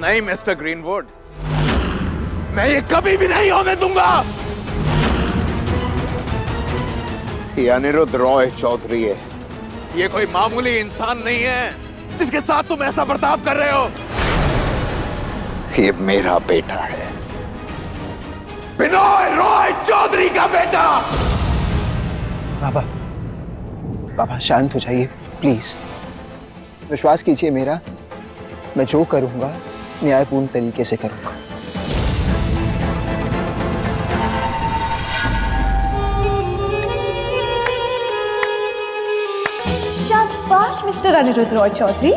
नहीं mister greenwood, मैं ये कभी भी नहीं होने दूंगा। ये अनिरुद्ध रॉय चौधरी है, ये कोई मामूली इंसान नहीं है जिसके साथ तुम ऐसा बर्ताव कर रहे हो। ये मेरा बेटा है, बिनोय रॉय चौधरी का बेटा। बाबा, बाबा शांत हो जाइए प्लीज, विश्वास कीजिए मेरा, मैं जो करूंगा न्यायपूर्ण तरीके से करूंगा। शाबाश मिस्टर अनिरुद्ध रॉय चौधरी।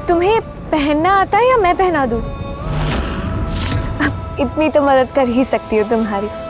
तुम्हें पहनना आता है या मैं पहना दूं? अब इतनी तो मदद कर ही सकती हूँ तुम्हारी।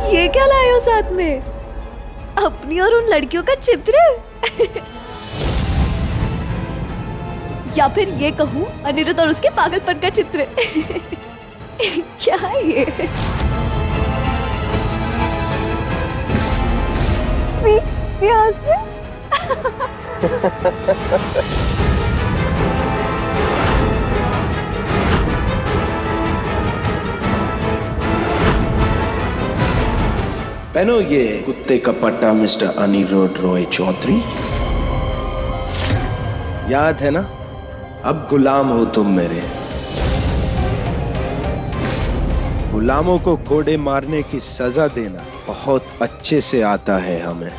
ये क्या लाए हो साथ में? अपनी और उन लड़कियों का चित्र? या फिर ये कहूं अनिरुद्ध और उसके पागलपन का चित्र? क्या है ये? See, dear husband? पहनो ये कुत्ते का पट्टा मिस्टर अनिरुद्ध रॉय चौधरी। याद है ना, अब गुलाम हो तुम मेरे। गुलामों को कोड़े मारने की सजा देना बहुत अच्छे से आता है हमें।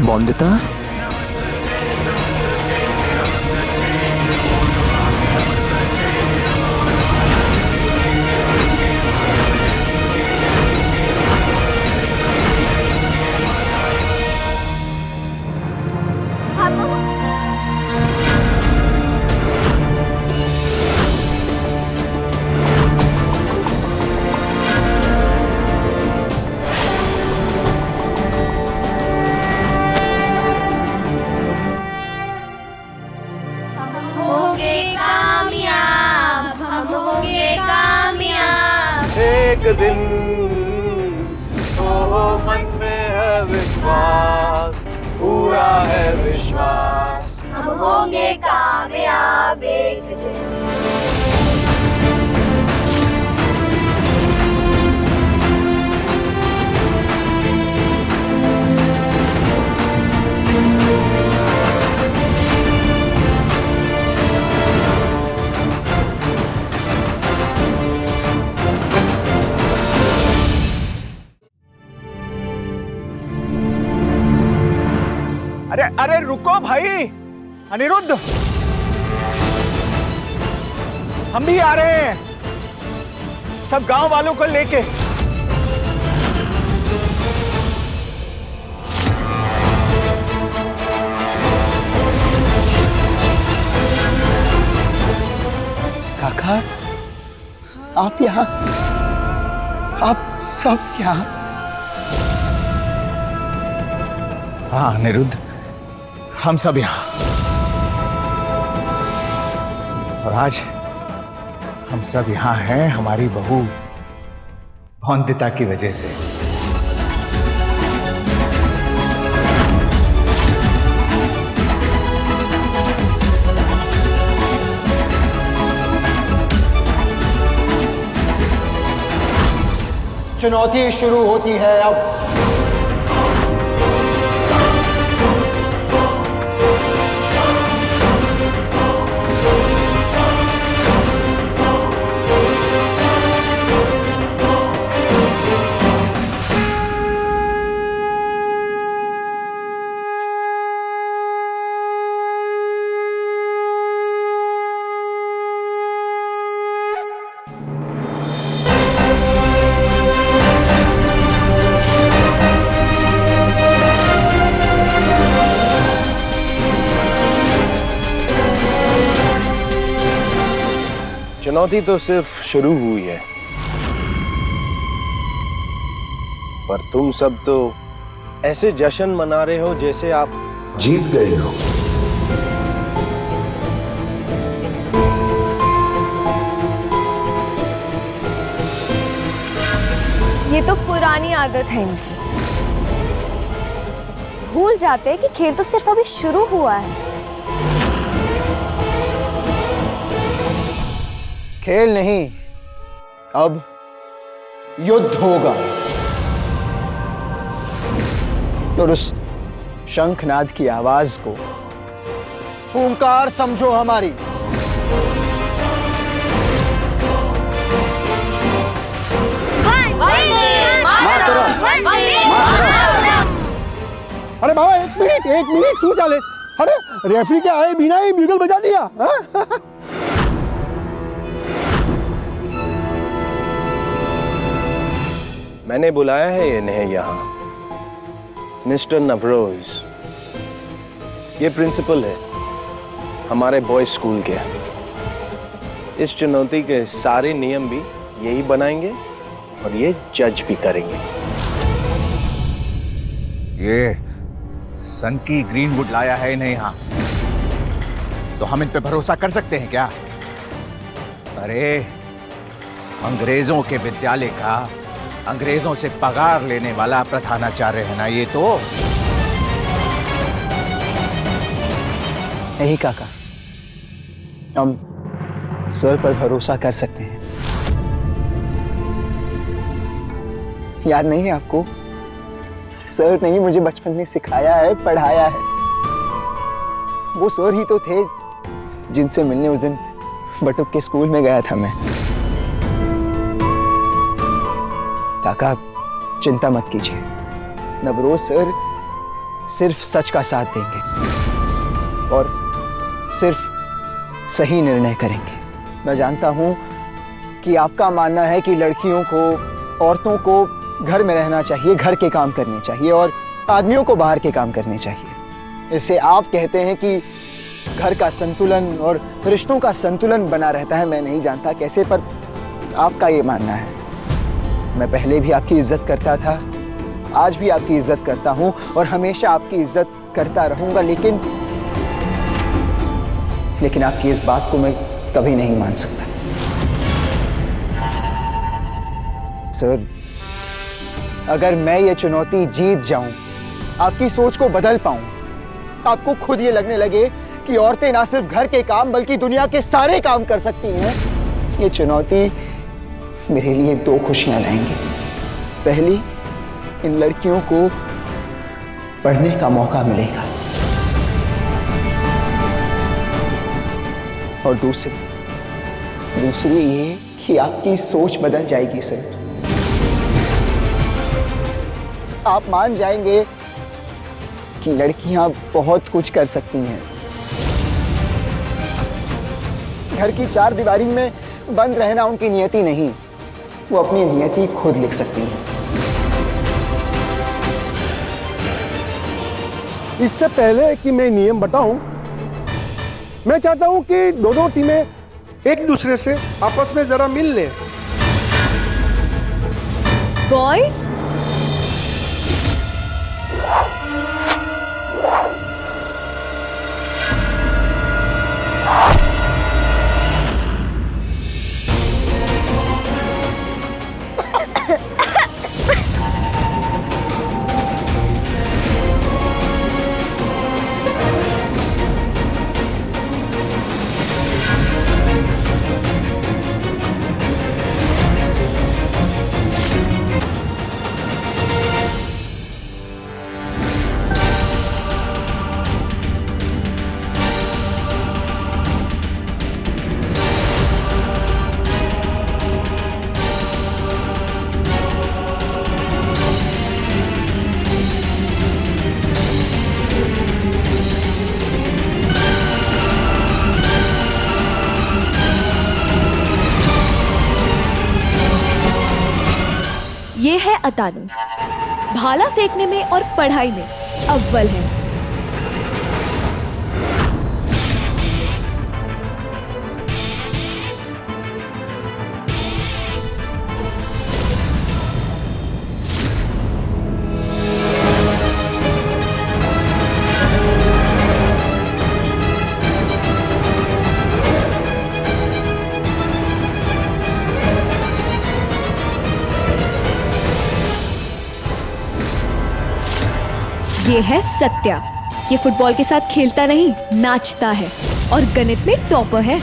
बॉन्दिता, एक दिन तो मन में है विश्वास, पूरा है विश्वास, हम होंगे कामयाब एक दिन। अरे अरे रुको भाई, अनिरुद्ध, हम भी आ रहे हैं, सब गांव वालों को लेके। काका, आप यहाँ? आप सब यहाँ? हाँ अनिरुद्ध, हम सब यहाँ। और आज हम सब यहाँ हैं हमारी बहू भौंदिता की वजह से। चुनौती शुरू होती है अब। चुनौती तो सिर्फ शुरू हुई है, पर तुम सब तो ऐसे जश्न मना रहे हो जैसे आप जीत गए हो। ये तो पुरानी आदत है इनकी। भूल जाते हैं कि खेल तो सिर्फ अभी शुरू हुआ है। खेल नहीं, अब युद्ध होगा। और उस शंखनाद की आवाज को ओंकार समझो हमारी। अरे बाबा एक मिनट क्यों चले? अरे रेफरी के आए बिना ही बिगल बजा दिया। मैंने बुलाया है इन्हें यहाँ। मिस्टर नवरोज, ये प्रिंसिपल है हमारे बॉयज स्कूल के। इस चुनौती के सारे नियम भी यही बनाएंगे और ये जज भी करेंगे। ये सनकी ग्रीनवुड लाया है इन्हें यहाँ, तो हम इन पे भरोसा कर सकते हैं क्या? अरे अंग्रेजों के विद्यालय का अंग्रेजों से पगार लेने वाला प्रधानाचार्य है ना ये तो। नहीं काका, हम सर पर भरोसा कर सकते हैं। याद नहीं है आपको? सर ने ही मुझे बचपन में सिखाया है, पढ़ाया है। वो सर ही तो थे जिनसे मिलने उस दिन बटुक के स्कूल में गया था मैं। काका चिंता मत कीजिए, नवरोज सर सिर्फ सच का साथ देंगे और सिर्फ सही निर्णय करेंगे। मैं जानता हूं कि आपका मानना है कि लड़कियों को, औरतों को घर में रहना चाहिए, घर के काम करने चाहिए और आदमियों को बाहर के काम करने चाहिए। इससे आप कहते हैं कि घर का संतुलन और रिश्तों का संतुलन बना रहता है। मैं नहीं जानता कैसे, पर आपका ये मानना है। मैं पहले भी आपकी इज्जत करता था, आज भी आपकी इज्जत करता हूं और हमेशा आपकी इज्जत करता रहूंगा, लेकिन आपकी इस बात को मैं कभी नहीं मान सकता। सर, अगर मैं ये चुनौती जीत जाऊं, आपकी सोच को बदल पाऊं, आपको खुद ये लगने लगे कि औरतें ना सिर्फ घर के काम बल्कि दुनिया के सारे काम कर सकती हैं, ये चुनौती मेरे लिए दो खुशियां लाएंगी। पहली, इन लड़कियों को पढ़ने का मौका मिलेगा और दूसरी ये कि आपकी सोच बदल जाएगी सर। आप मान जाएंगे कि लड़कियां बहुत कुछ कर सकती हैं। घर की चार दीवारी में बंद रहना उनकी नियति नहीं, वो अपनी नियति खुद लिख सकती हैं। इससे पहले कि मैं नियम बताऊं, मैं चाहता हूं कि दोनों टीमें एक दूसरे से आपस में जरा मिल लें। बॉयज, ये है अतानु। भाला फेंकने में और पढ़ाई में अव्वल है। ये है सत्या। ये फुटबॉल के साथ खेलता नहीं, नाचता है और गणित में टॉपर है।